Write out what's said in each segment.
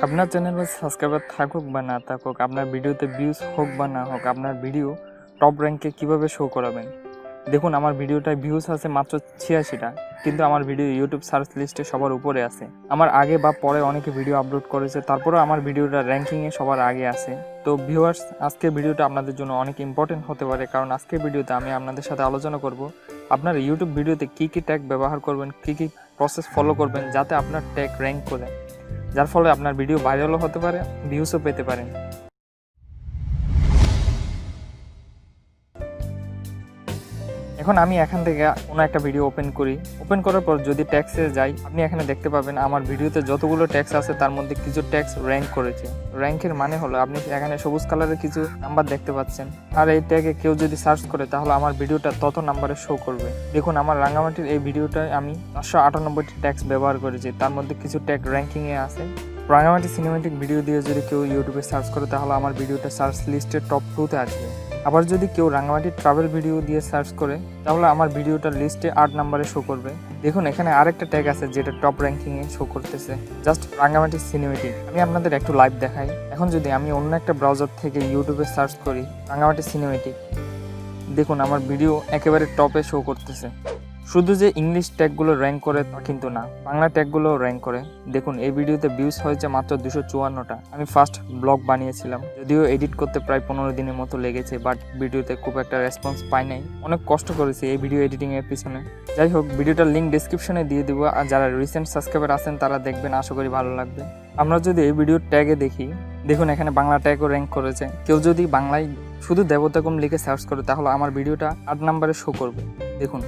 আপনার চ্যানেলে সাবস্ক্রাইবার থাকুক বা না থাকুক, আপনার ভিডিওতে ভিউজ হোক বা না হোক, আপনার ভিডিও টপ র্যাঙ্কে কিভাবে শো করাবেন। দেখুন, আমার ভিডিওটায় ভিউজ আছে মাত্র 86টা, কিন্তু আমার ভিডিও ইউটিউব সার্চ লিস্টে সবার উপরে আছে। আমার আগে বা পরে অনেকে ভিডিও আপলোড করেছে, তারপরেও আমার ভিডিওটা র্যাঙ্কিংয়ে সবার আগে আছে। তো ভিউয়ার্স, আজকের ভিডিওটা আপনাদের জন্য অনেক ইম্পর্টেন্ট হতে পারে, কারণ আজকের ভিডিওতে আমি আপনাদের সাথে আলোচনা করব আপনার ইউটিউব ভিডিওতে কী কী ট্যাগ ব্যবহার করবেন, কী কী প্রসেস ফলো করবেন যাতে আপনার ট্যাগ র্যাঙ্ক করে, যার ফলে আপনার ভিডিও ভাইরালও হতে পারে, ভিউজও পেতে পারেন। এখন আমি এখান থেকে কোনো একটা ভিডিও ওপেন করার পর যদি ট্যাক্সে যাই, আপনি এখানে দেখতে পাবেন আমার ভিডিওতে যতগুলো ট্যাক্স আছে তার মধ্যে কিছু ট্যাক্স র্যাঙ্ক করেছে। র্যাঙ্কের মানে হলো আপনি এখানে সবুজ কালারের কিছু নাম্বার দেখতে পাচ্ছেন, আর এই ট্যাগে কেউ যদি সার্চ করে তাহলে আমার ভিডিওটা তত নাম্বারে শো করবে। দেখুন, আমার রাঙ্গামাটির এই ভিডিওটায় আমি 598টি ট্যাক্স ব্যবহার করেছি, তার মধ্যে কিছু ট্যাগ র্যাঙ্কিংয়ে আছে। রাঙ্গামাটি সিনেমেটিক ভিডিও দিয়ে যদি কেউ ইউটিউবে সার্চ করে তাহলে আমার ভিডিওটা সার্চ লিস্টের টপ 2তে আসবে। আবার যদি কেউ রাঙ্গামাটি ট্রাভেল ভিডিও দিয়ে সার্চ করে তাহলে আমার ভিডিওটা লিস্টে 8 নম্বরে শো করবে। দেখুন, এখানে আরেকটা ট্যাগ আছে যেটা টপ র্যাঙ্কিংয়ে শো করতেছে, জাস্ট রাঙ্গামাটি সিনেমেটিক। আমি আপনাদের একটু লাইভ দেখাই। এখন যদি আমি অন্য একটা ব্রাউজার থেকে ইউটিউবে সার্চ করি রাঙ্গামাটি সিনেমেটিক, দেখুন আমার ভিডিও একেবারে টপে শো করতেছে। শুধু যে ইংলিশ ট্যাগগুলো র্যাঙ্ক করে তা কিন্তু না, বাংলা ট্যাগগুলো র্যাঙ্ক করে। দেখুন, এই ভিডিওতে ভিউজ হয়েছে মাত্র 254টা। আমি ফার্স্ট ব্লগ বানিয়েছিলাম, যদিও এডিট করতে প্রায় 15 দিনের মতো লেগেছে, বাট ভিডিওতে খুব একটা রেসপন্স পাই নাই। অনেক কষ্ট করেছি এই ভিডিও এডিটিংয়ের পিছনে। যাই হোক, ভিডিওটার লিঙ্ক ডিসক্রিপশনে দিয়ে দেবো, আর যারা রিসেন্ট সাবস্ক্রাইবার আছেন তারা দেখবেন, আশা করি ভালো লাগবে। আমরা যদি এই ভিডিওর ট্যাগে দেখি, দেখুন এখানে বাংলা ট্যাগও র্যাঙ্ক করেছে। কেউ যদি বাংলায় শুধু 𝗕𝗂𝗹𝘁𝗀 লিখে সার্চ করে তাহলে আমার ভিডিওটা 8 নম্বরে শো করবে। দেখুন,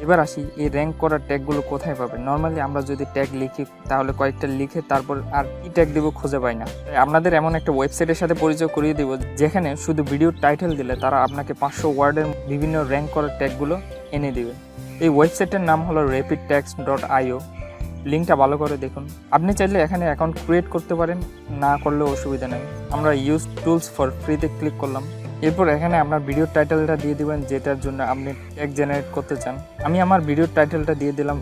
এবার আসি এই র্যাঙ্ক করার ট্যাগগুলো কোথায় পাবেন। নর্মালি আমরা যদি ট্যাগ লিখি তাহলে কয়েকটা লিখে তারপর আর কি ট্যাগ দেবো খুঁজে পাই না। তাই আপনাদের এমন একটা ওয়েবসাইটের সাথে পরিচয় করিয়ে দেবো যেখানে শুধু ভিডিওর টাইটেল দিলে তারা আপনাকে 500 ওয়ার্ডের বিভিন্ন র্যাঙ্ক করার ট্যাগগুলো এনে দেবে। এই ওয়েবসাইটের নাম হলো rapidtags.io। লিঙ্কটা ভালো করে দেখুন। আপনি চাইলে এখানে অ্যাকাউন্ট ক্রিয়েট করতে পারেন, না করলেও অসুবিধা নেই। আমরা ইউজ টুলস ফর ফ্রিতে ক্লিক করলাম। এরপর এখানে আপনার ভিডিওর টাইটেলটা দিয়ে দিবেন যেটার জন্য আপনি ট্যাগ জেনারেট করতে চান। আমি আমার ভিডিওর টাইটেলটা দিয়ে দিলাম।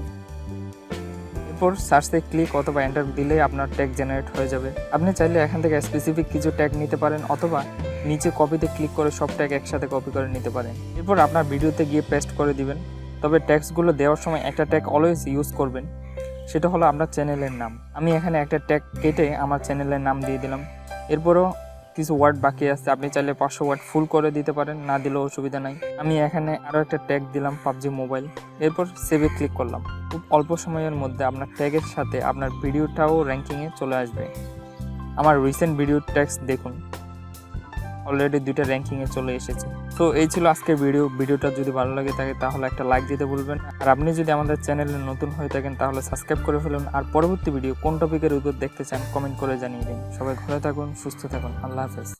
এরপর সার্চে ক্লিক অথবা এন্টার দিলেই আপনার ট্যাগ জেনারেট হয়ে যাবে। আপনি চাইলে এখান থেকে স্পেসিফিক কিছু ট্যাগ নিতে পারেন, অথবা নিচে কপিতে ক্লিক করে সব ট্যাগ একসাথে কপি করে নিতে পারেন। এরপর আপনার ভিডিওতে গিয়ে পেস্ট করে দিবেন। তবে ট্যাগসগুলো দেওয়ার সময় একটা ট্যাগ অলওয়েজ ইউজ করবেন, সেটা হলো আপনার চ্যানেলের নাম। আমি এখানে একটা ট্যাগ কেটে আমার চ্যানেলের নাম দিয়ে দিলাম। এরপরও কিছু ওয়ার্ড বাকি আছে, আপনি চাইলে 500 ওয়ার্ড ফুল করে দিতে পারেন, না দিলেও অসুবিধা নাই। আমি এখানে আরও একটা ট্যাগ দিলাম PUBG মোবাইল। এরপর সেভে ক্লিক করলাম। খুব অল্প সময়ের মধ্যে আপনার ট্যাগের সাথে আপনার ভিডিওটাও র্যাঙ্কিংয়ে চলে আসবে। আমার রিসেন্ট ভিডিও ট্যাগস দেখুন, অলরেডি 2টা র্যাঙ্কিংয়ে চলে এসেছে। তো এই ছিল আজকের ভিডিওটা যদি ভালো লাগে থাকে তাহলে একটা লাইক দিতে ভুলবেন। আর আপনি যদি আমাদের চ্যানেলে নতুন হয়ে থাকেন তাহলে সাবস্ক্রাইব করে ফেলুন। আর পরবর্তী ভিডিও কোন টপিকের উপর দেখতে চান কমেন্ট করে জানিয়ে দিন। সবাই ভালো থাকুন, সুস্থ থাকুন। আল্লাহ হাফেজ।